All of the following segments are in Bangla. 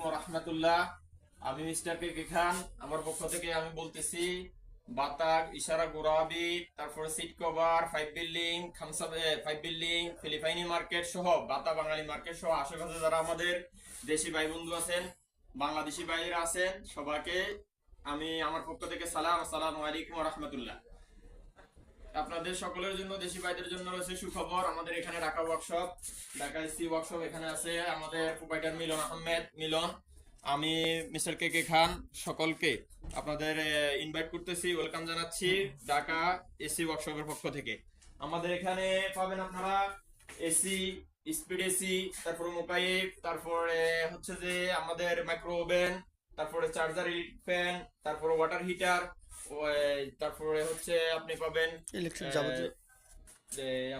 ওয়া রাহমাতুল্লাহ। আমি মিস্টার কে কে খান, আমার পক্ষ থেকে আমি বলতেছি বাতাক, ইশারা গোরাবি, তারপরে সিট কভার, ফাইভ বিল্ডিং, ফিলিপাইনি মার্কেট সহ বাতা বাঙালি মার্কেট সহ আশেপাশে যারা আমাদের দেশি ভাই বন্ধু আছেন, বাংলাদেশি ভাইরা আছেন, সবাইকে আমি আমার পক্ষ থেকে আসসালামু আলাইকুম ওয়া রাহমাতুল্লাহ। আপনাদের সকলের জন্য, দেশি ভাইদের জন্য রয়েছে সুখবর। আমাদের এখানে Dhaka workshop, Dhaka AC workshop এখানে আছে আমাদের প্রোপাইটার মিলন আহমেদ মিলন। আমি মিস্টার কে কে খান সকলকে আপনাদের ইনভাইট করতেছি, ওয়েলকাম জানাচ্ছি ঢাকা এসি ওয়ার্কশপের পক্ষ থেকে। আমাদের এখানে পাবেন আপনারা এসি, স্পিড এসি, তারপরে মোকাইফ, তারপরে হচ্ছে যে আমাদের মাইক্রো ওভেন, তারপরে চার্জার ফ্যান, তারপরে ওয়াটার হিটার, তারপরে হচ্ছে আপনি পাবেন ইলেকট্রিক যাবতীয়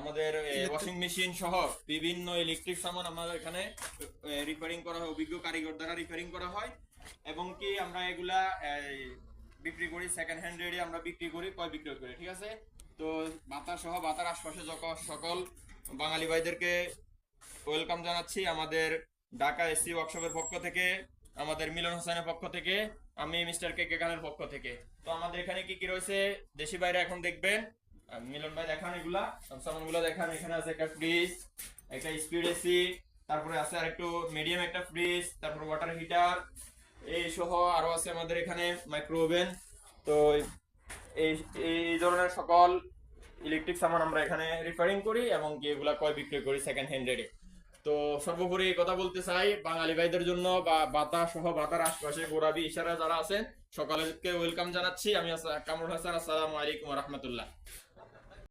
আমাদের ওয়াশিং মেশিন সহ বিভিন্ন ইলেকট্রিক সামান আমাদের এখানে রিপেয়ারিং করা হয়, অভিজ্ঞ কারিগর দ্বারা রিপেয়ারিং করা হয়। এবং কি আমরা এগুলা বিক্রি করি সেকেন্ড হ্যান্ড রেটে, আমরা বিক্রি করি, ক্রয় বিক্রয় করি, ঠিক আছে। তো বাতার সহ বাতার আশপাশে সকল বাঙালি ভাইদেরকে ওয়েলকাম জানাচ্ছি আমাদের ঢাকা এসি ওয়ার্কশপের পক্ষ থেকে, আমাদের মিলন হোসেনের পক্ষ থেকে, আমি মিস্টার কে কে খানের পক্ষ থেকে। তো আমাদের এখানে কি কি রয়েছে দেশি ভাইরা এখন দেখবেন। মিলন ভাই দেখান এগুলা সামানগুলো দেখান। এখানে আছে একটা ফ্রিজ, একটা স্পিড এসি, তারপরে আছে আর একটু মিডিয়াম একটা ফ্রিজ, তারপরে ওয়াটার হিটার এই সহ আরো আছে আমাদের এখানে মাইক্রো ওভেন। তো এই এই ধরনের সকল ইলেকট্রিক সামান আমরা এখানে রিপেয়ারিং করি এবং কি এগুলা ক্রয় বিক্রয় করি সেকেন্ড হ্যান্ড রেটে। তো সর্বোপরি কথা বলতে চাই বাঙালি ভাইদের জন্য বা বাতা সহ বাতার আশপাশে গোরাবি ইশারা যারা আছেন সকলকে ওয়েলকাম জানাচ্ছি। আমি কামরুল হাসান, আসসালামু আলাইকুম ওয়া রাহমাতুল্লাহ।